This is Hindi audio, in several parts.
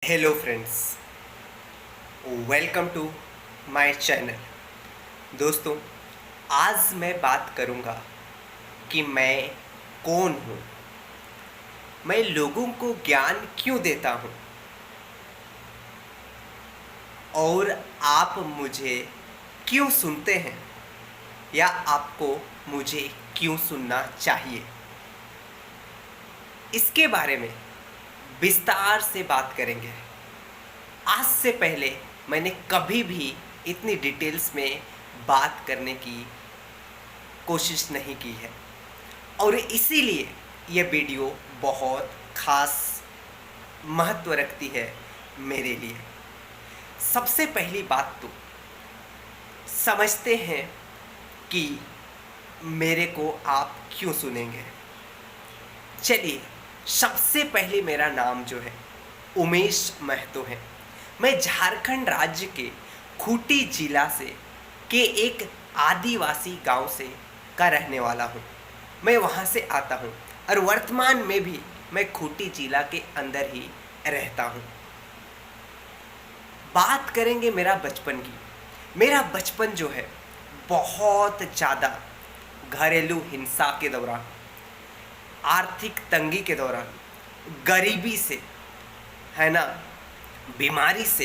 Hello friends, welcome to my channel. दोस्तों, आज मैं बात करूंगा कि मैं कौन हूँ, मैं लोगों को ज्ञान क्यों देता हूँ और आप मुझे क्यों सुनते हैं या आपको मुझे क्यों सुनना चाहिए। इसके बारे में विस्तार से बात करेंगे। आज से पहले मैंने कभी भी इतनी डिटेल्स में बात करने की कोशिश नहीं की है और इसीलिए यह वीडियो बहुत ख़ास महत्व रखती है मेरे लिए। सबसे पहली बात तो समझते हैं कि मेरे को आप क्यों सुनेंगे। चलिए, सबसे पहले मेरा नाम जो है उमेश महतो है। मैं झारखंड राज्य के खूंटी जिला से के एक आदिवासी गांव से का रहने वाला हूं। मैं वहां से आता हूं और वर्तमान में भी मैं खूंटी जिला के अंदर ही रहता हूं। बात करेंगे मेरा बचपन की। मेरा बचपन जो है बहुत ज़्यादा घरेलू हिंसा के दौरान, आर्थिक तंगी के दौरान, गरीबी से, है ना, बीमारी से,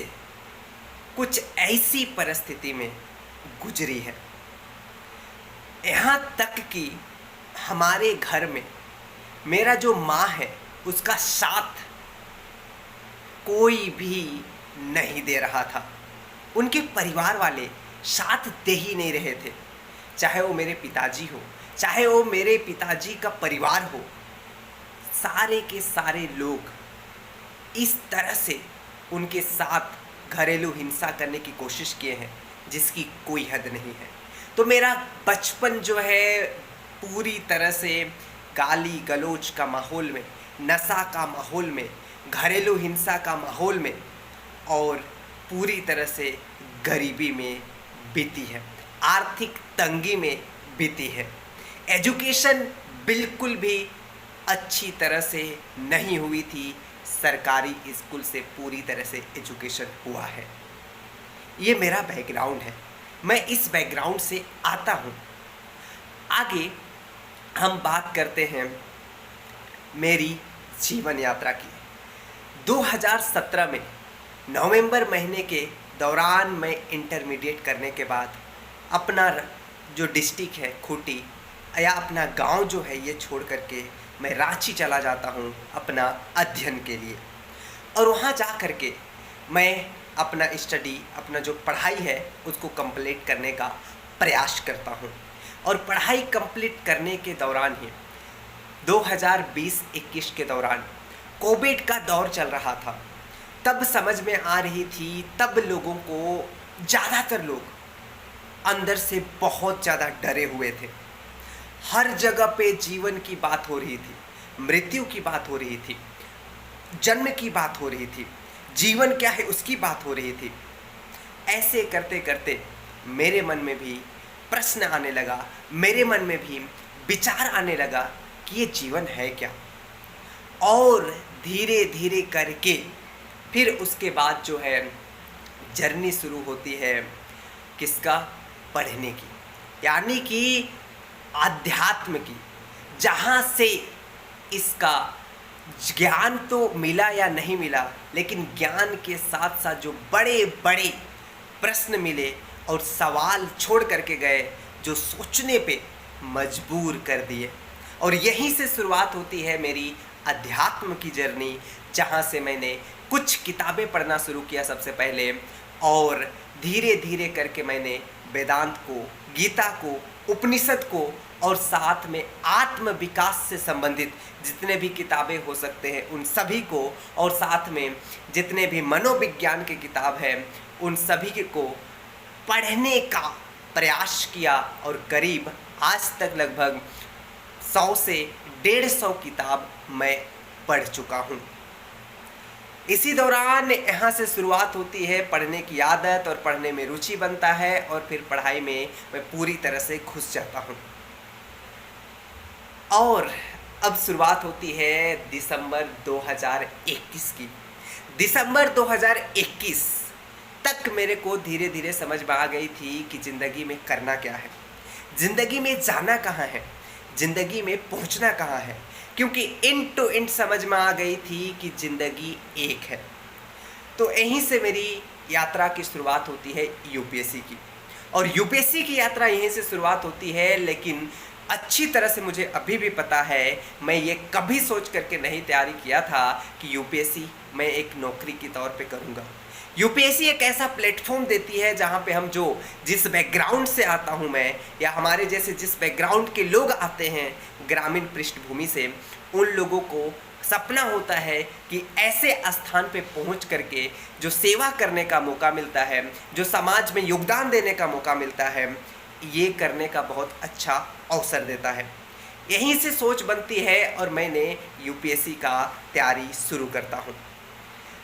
कुछ ऐसी परिस्थिति में गुजरी है। यहाँ तक कि हमारे घर में मेरा जो माँ है उसका साथ कोई भी नहीं दे रहा था। उनके परिवार वाले साथ दे ही नहीं रहे थे। चाहे वो मेरे पिताजी हो, चाहे वो मेरे पिताजी का परिवार हो, सारे के सारे लोग इस तरह से उनके साथ घरेलू हिंसा करने की कोशिश किए हैं जिसकी कोई हद नहीं है। तो मेरा बचपन जो है पूरी तरह से गाली गलौज का माहौल में, नशा का माहौल में, घरेलू हिंसा का माहौल में और पूरी तरह से गरीबी में बीती है, आर्थिक तंगी में बीती है। एजुकेशन बिल्कुल भी अच्छी तरह से नहीं हुई थी। सरकारी स्कूल से पूरी तरह से एजुकेशन हुआ है। ये मेरा बैकग्राउंड है, मैं इस बैकग्राउंड से आता हूँ। आगे हम बात करते हैं मेरी जीवन यात्रा की। 2017 में नवंबर महीने के दौरान मैं इंटरमीडिएट करने के बाद अपना जो डिस्ट्रिक्ट है खूंटी या अपना गांव जो है ये छोड़ करके मैं रांची चला जाता हूँ अपना अध्ययन के लिए। और वहाँ जा कर के मैं अपना स्टडी, अपना जो पढ़ाई है उसको कंप्लीट करने का प्रयास करता हूँ। और पढ़ाई कंप्लीट करने के दौरान ही 2020-21 के दौरान कोविड का दौर चल रहा था। तब समझ में आ रही थी, तब लोगों को, ज़्यादातर लोग अंदर से बहुत ज़्यादा डरे हुए थे। हर जगह पे जीवन की बात हो रही थी, मृत्यु की बात हो रही थी, जन्म की बात हो रही थी, जीवन क्या है उसकी बात हो रही थी। ऐसे करते करते मेरे मन में भी प्रश्न आने लगा, मेरे मन में भी विचार आने लगा कि ये जीवन है क्या। और धीरे धीरे करके फिर उसके बाद जो है जर्नी शुरू होती है किसका, पढ़ने की, यानी कि आध्यात्म की, जहाँ से इसका ज्ञान तो मिला या नहीं मिला, लेकिन ज्ञान के साथ साथ जो बड़े बड़े प्रश्न मिले और सवाल छोड़ करके गए जो सोचने पे मजबूर कर दिए। और यहीं से शुरुआत होती है मेरी अध्यात्म की जर्नी, जहाँ से मैंने कुछ किताबें पढ़ना शुरू किया सबसे पहले, और धीरे धीरे करके मैंने वेदांत को, गीता को, उपनिषद को और साथ में आत्म विकास से संबंधित जितने भी किताबें हो सकते हैं उन सभी को, और साथ में जितने भी मनोविज्ञान की किताब हैं उन सभी को पढ़ने का प्रयास किया। और करीब आज तक लगभग 100 से 150 किताब मैं पढ़ चुका हूँ। इसी दौरान यहाँ से शुरुआत होती है पढ़ने की आदत, और पढ़ने में रुचि बनता है और फिर पढ़ाई में मैं पूरी तरह से घुस जाता हूँ। और अब शुरुआत होती है दिसंबर 2021 की, दिसंबर 2021 तक मेरे को धीरे धीरे समझ में आ गई थी कि ज़िंदगी में करना क्या है, ज़िंदगी में जाना कहाँ है, ज़िंदगी में पहुँचना कहाँ है, क्योंकि इंड टू इंड समझ में आ गई थी कि ज़िंदगी एक है। तो यहीं से मेरी यात्रा की शुरुआत होती है यूपीएससी की, और यूपीएससी की यात्रा यहीं से शुरुआत होती है। लेकिन अच्छी तरह से मुझे अभी भी पता है, मैं ये कभी सोच करके नहीं तैयारी किया था कि यूपीएससी मैं एक नौकरी के तौर पे करूँगा। यूपीएससी एक ऐसा प्लेटफॉर्म देती है जहाँ पे हम जिस बैकग्राउंड से आता हूँ मैं, या हमारे जैसे जिस बैकग्राउंड के लोग आते हैं ग्रामीण पृष्ठभूमि से, उन लोगों को सपना होता है कि ऐसे स्थान पे पहुंच करके जो सेवा करने का मौका मिलता है, जो समाज में योगदान देने का मौका मिलता है, ये करने का बहुत अच्छा अवसर देता है। यहीं से सोच बनती है और मैंने यूपीएससी का तैयारी शुरू करता हूँ।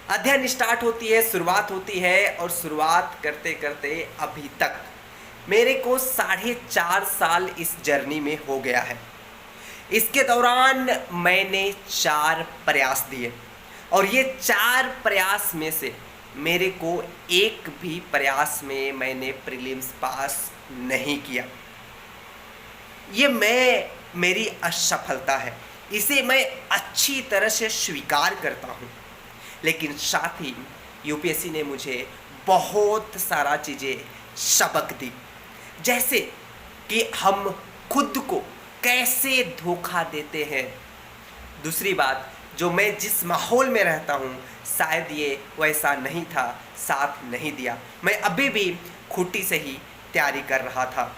अध्ययन स्टार्ट होती है, शुरुआत होती है, और शुरुआत करते करते अभी तक मेरे को 4.5 साल इस जर्नी में हो गया है। इसके दौरान मैंने 4 प्रयास दिए, और ये 4 प्रयास में से मेरे को एक भी प्रयास में मैंने प्रीलिम्स पास नहीं किया। ये मेरी असफलता है, इसे मैं अच्छी तरह से स्वीकार करता हूँ। लेकिन साथ ही यूपीएससी ने मुझे बहुत सारा चीज़ें सबक दी, जैसे कि हम खुद को कैसे धोखा देते हैं। दूसरी बात, जो मैं जिस माहौल में रहता हूँ शायद ये वैसा नहीं था, साथ नहीं दिया। मैं अभी भी खूंटी से ही तैयारी कर रहा था,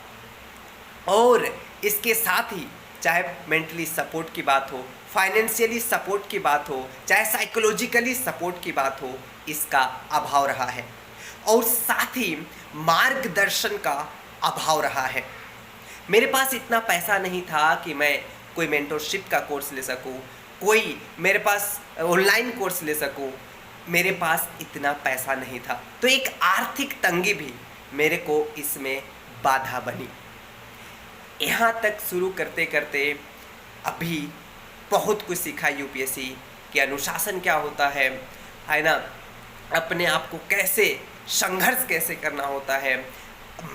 और इसके साथ ही चाहे मेंटली सपोर्ट की बात हो, फाइनेंशियली सपोर्ट की बात हो, चाहे साइकोलॉजिकली सपोर्ट की बात हो, इसका अभाव रहा है। और साथ ही मार्गदर्शन का अभाव रहा है। मेरे पास इतना पैसा नहीं था कि मैं कोई मेंटरशिप का कोर्स ले सकूं, कोई मेरे पास ऑनलाइन कोर्स ले सकूं। मेरे पास इतना पैसा नहीं था, तो एक आर्थिक तंगी भी मेरे को इसमें बाधा बनी। यहाँ तक शुरू करते करते अभी बहुत कुछ सीखा यूपीएससी कि अनुशासन क्या होता है ना, अपने आप को कैसे संघर्ष कैसे करना होता है।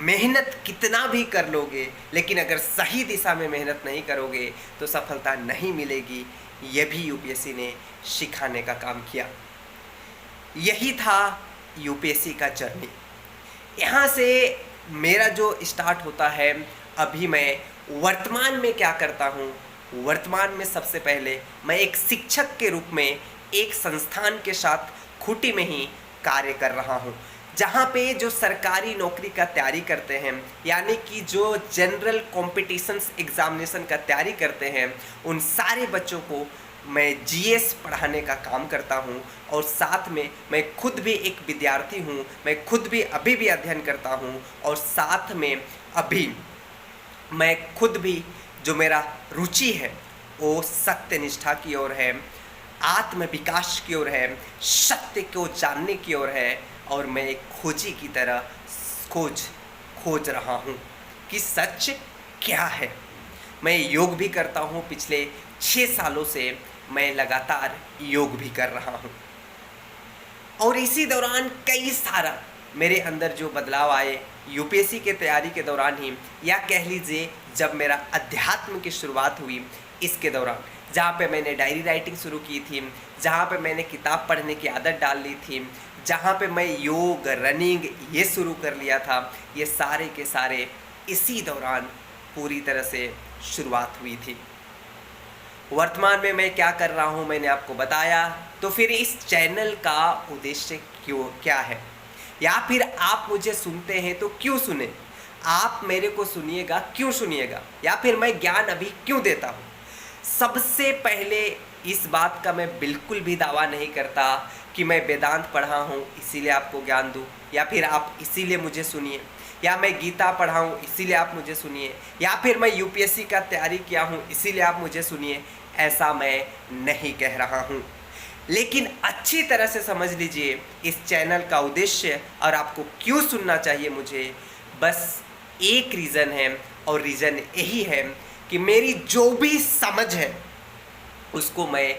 मेहनत कितना भी कर लोगे, लेकिन अगर सही दिशा में मेहनत नहीं करोगे तो सफलता नहीं मिलेगी। यह भी यूपीएससी ने सिखाने का काम किया। यही था यूपीएससी का जर्नी। यहाँ से मेरा जो स्टार्ट होता है, अभी मैं वर्तमान में क्या करता हूँ। वर्तमान में सबसे पहले मैं एक शिक्षक के रूप में एक संस्थान के साथ खूंटी में ही कार्य कर रहा हूँ, जहाँ पे जो सरकारी नौकरी का तैयारी करते हैं, यानी कि जो जनरल कॉम्पिटिशन्स एग्जामिनेशन का तैयारी करते हैं, उन सारे बच्चों को मैं जीएस पढ़ाने का काम करता हूँ। और साथ में मैं खुद भी एक विद्यार्थी हूँ, मैं खुद भी अभी भी अध्ययन करता हूँ, और साथ में अभी मैं खुद भी जो मेरा रुचि है वो सत्यनिष्ठा की ओर है, आत्म विकास की ओर है, सत्य को जानने की ओर है। और मैं एक खोजी की तरह खोज रहा हूँ कि सच क्या है। मैं योग भी करता हूँ, पिछले 6 सालों से मैं लगातार योग भी कर रहा हूँ। और इसी दौरान कई सारा मेरे अंदर जो बदलाव आए यूपीएससी के तैयारी के दौरान ही, या कह लीजिए जब मेरा अध्यात्म की शुरुआत हुई इसके दौरान, जहाँ पे मैंने डायरी राइटिंग शुरू की थी, जहाँ पे मैंने किताब पढ़ने की आदत डाल ली थी, जहाँ पे मैं योग रनिंग ये शुरू कर लिया था, ये सारे के सारे इसी दौरान पूरी तरह से शुरुआत हुई थी। वर्तमान में मैं क्या कर रहा हूँ मैंने आपको बताया। तो फिर इस चैनल का उद्देश्य क्या है, या फिर आप मुझे सुनते हैं तो क्यों सुने, आप मेरे को सुनिएगा क्यों सुनिएगा, या फिर मैं ज्ञान अभी क्यों देता हूँ। सबसे पहले इस बात का मैं बिल्कुल भी दावा नहीं करता कि मैं वेदांत पढ़ा हूँ इसीलिए आपको ज्ञान दूँ, या फिर आप इसीलिए मुझे सुनिए, या मैं गीता पढ़ा हूँ इसीलिए आप मुझे सुनिए, या फिर मैं यूपीएससी का तैयारी किया हूँ इसीलिए आप मुझे सुनिए। ऐसा मैं नहीं कह रहा हूँ, लेकिन अच्छी तरह से समझ लीजिए इस चैनल का उद्देश्य और आपको क्यों सुनना चाहिए मुझे। बस एक रीज़न है, और रीज़न यही है कि मेरी जो भी समझ है उसको मैं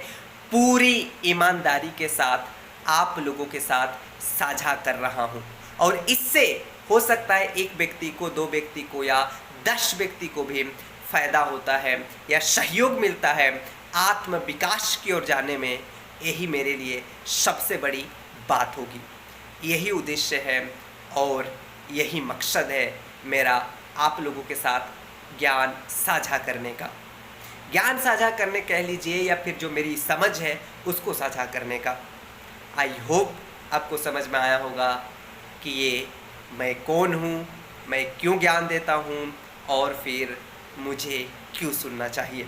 पूरी ईमानदारी के साथ आप लोगों के साथ साझा कर रहा हूँ। और इससे हो सकता है एक व्यक्ति को, दो व्यक्ति को या 10 व्यक्ति को भी फ़ायदा होता है या सहयोग मिलता है आत्म विकास की ओर जाने में। यही मेरे लिए सबसे बड़ी बात होगी। यही उद्देश्य है और यही मकसद है मेरा आप लोगों के साथ ज्ञान साझा करने का। ज्ञान साझा करने कह लीजिए या फिर जो मेरी समझ है उसको साझा करने का। आई होप आपको समझ में आया होगा कि ये मैं कौन हूँ, मैं क्यों ज्ञान देता हूँ और फिर मुझे क्यों सुनना चाहिए।